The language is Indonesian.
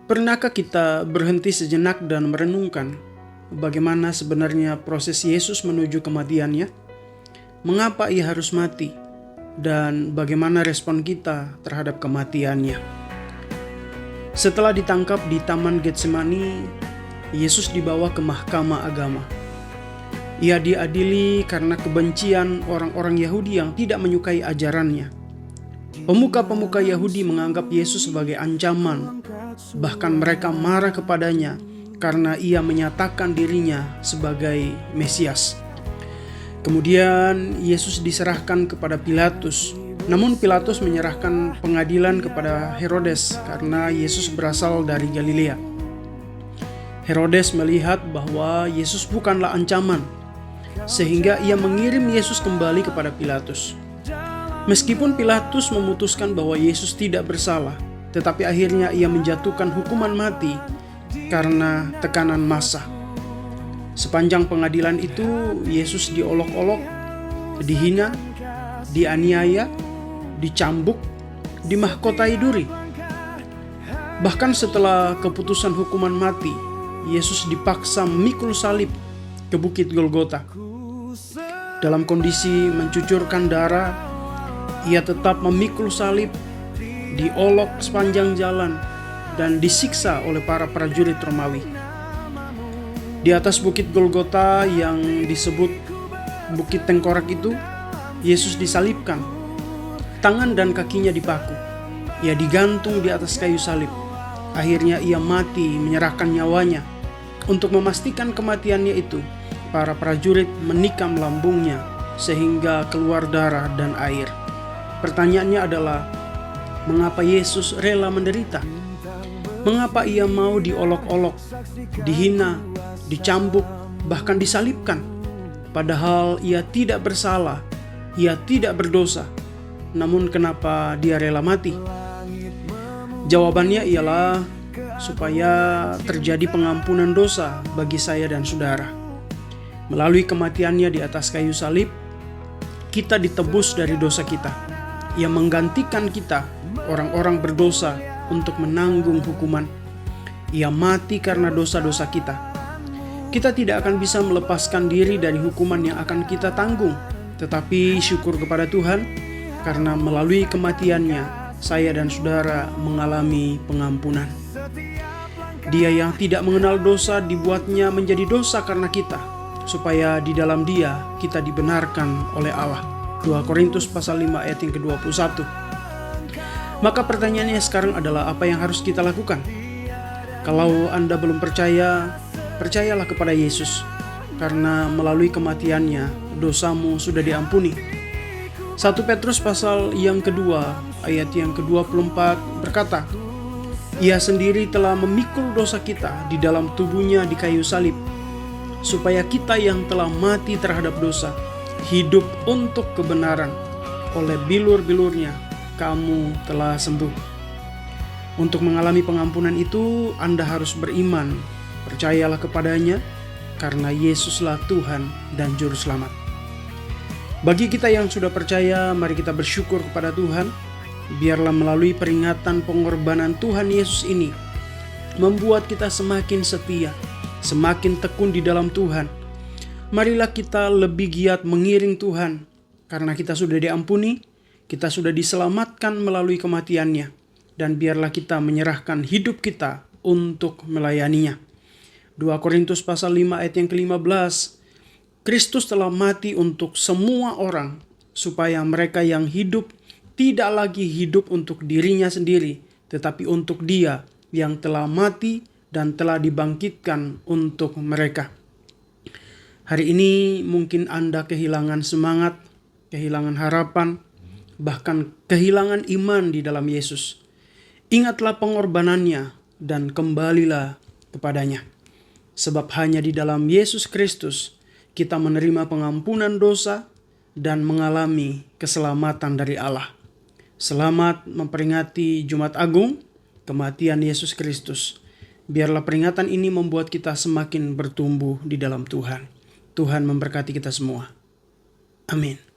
Pernahkah kita berhenti sejenak dan merenungkan bagaimana sebenarnya proses Yesus menuju kematiannya? Mengapa ia harus mati? Dan bagaimana respon kita terhadap kematiannya? Setelah ditangkap di Taman Getsemani, Yesus dibawa ke mahkamah agama. Ia diadili karena kebencian orang-orang Yahudi yang tidak menyukai ajarannya. Pemuka-pemuka Yahudi menganggap Yesus sebagai ancaman. Bahkan mereka marah kepadanya karena ia menyatakan dirinya sebagai Mesias. Kemudian Yesus diserahkan kepada Pilatus. Namun Pilatus menyerahkan pengadilan kepada Herodes karena Yesus berasal dari Galilea. Herodes melihat bahwa Yesus bukanlah ancaman, sehingga ia mengirim Yesus kembali kepada Pilatus. Meskipun Pilatus memutuskan bahwa Yesus tidak bersalah, tetapi akhirnya ia menjatuhkan hukuman mati karena tekanan massa. Sepanjang pengadilan itu, Yesus diolok-olok, dihina, dianiaya, dicambuk, dimahkotai duri. Bahkan setelah keputusan hukuman mati, Yesus dipaksa memikul salib ke Bukit Golgota. Dalam kondisi mencucurkan darah, ia tetap memikul salib, diolok sepanjang jalan, dan disiksa oleh para prajurit Romawi. Di atas Bukit Golgota yang disebut Bukit Tengkorak itu, Yesus disalibkan. Tangan dan kakinya dipaku. Ia digantung di atas kayu salib. Akhirnya ia mati menyerahkan nyawanya. Untuk memastikan kematiannya itu, para prajurit menikam lambungnya sehingga keluar darah dan air. Pertanyaannya adalah, mengapa Yesus rela menderita? Mengapa ia mau diolok-olok, dihina, dicambuk, bahkan disalibkan? Padahal ia tidak bersalah, ia tidak berdosa. Namun kenapa dia rela mati? Jawabannya ialah supaya terjadi pengampunan dosa bagi saya dan saudara. Melalui kematiannya di atas kayu salib, kita ditebus dari dosa kita. Ia menggantikan kita, orang-orang berdosa, untuk menanggung hukuman. Ia mati karena dosa-dosa kita. Kita tidak akan bisa melepaskan diri dari hukuman yang akan kita tanggung. Tetapi syukur kepada Tuhan, karena melalui kematiannya, saya dan saudara mengalami pengampunan. Dia yang tidak mengenal dosa dibuatnya menjadi dosa karena kita, supaya di dalam Dia kita dibenarkan oleh Allah. 2 Korintus pasal 5 ayat yang ke-21. Maka pertanyaannya sekarang adalah, apa yang harus kita lakukan? Kalau Anda belum percaya, percayalah kepada Yesus, karena melalui kematiannya dosamu sudah diampuni. 1 Petrus pasal yang kedua ayat yang ke-24 berkata, Ia sendiri telah memikul dosa kita di dalam tubuhnya di kayu salib, supaya kita yang telah mati terhadap dosa hidup untuk kebenaran. Oleh bilur-bilurnya kamu telah sembuh. Untuk mengalami pengampunan itu, Anda harus beriman. Percayalah kepadanya, karena Yesuslah Tuhan dan Juru Selamat. Bagi kita yang sudah percaya, mari kita bersyukur kepada Tuhan. Biarlah melalui peringatan pengorbanan Tuhan Yesus ini membuat kita semakin setia, semakin tekun di dalam Tuhan. Marilah kita lebih giat mengiring Tuhan, karena kita sudah diampuni, kita sudah diselamatkan melalui kematiannya, dan biarlah kita menyerahkan hidup kita untuk melayaninya. 2 Korintus pasal 5 ayat yang ke-15, Kristus telah mati untuk semua orang, supaya mereka yang hidup tidak lagi hidup untuk dirinya sendiri, tetapi untuk Dia yang telah mati dan telah dibangkitkan untuk mereka. Hari ini mungkin Anda kehilangan semangat, kehilangan harapan, bahkan kehilangan iman di dalam Yesus. Ingatlah pengorbanannya dan kembalilah kepadanya. Sebab hanya di dalam Yesus Kristus kita menerima pengampunan dosa dan mengalami keselamatan dari Allah. Selamat memperingati Jumat Agung, kematian Yesus Kristus. Biarlah peringatan ini membuat kita semakin bertumbuh di dalam Tuhan. Tuhan memberkati kita semua. Amin.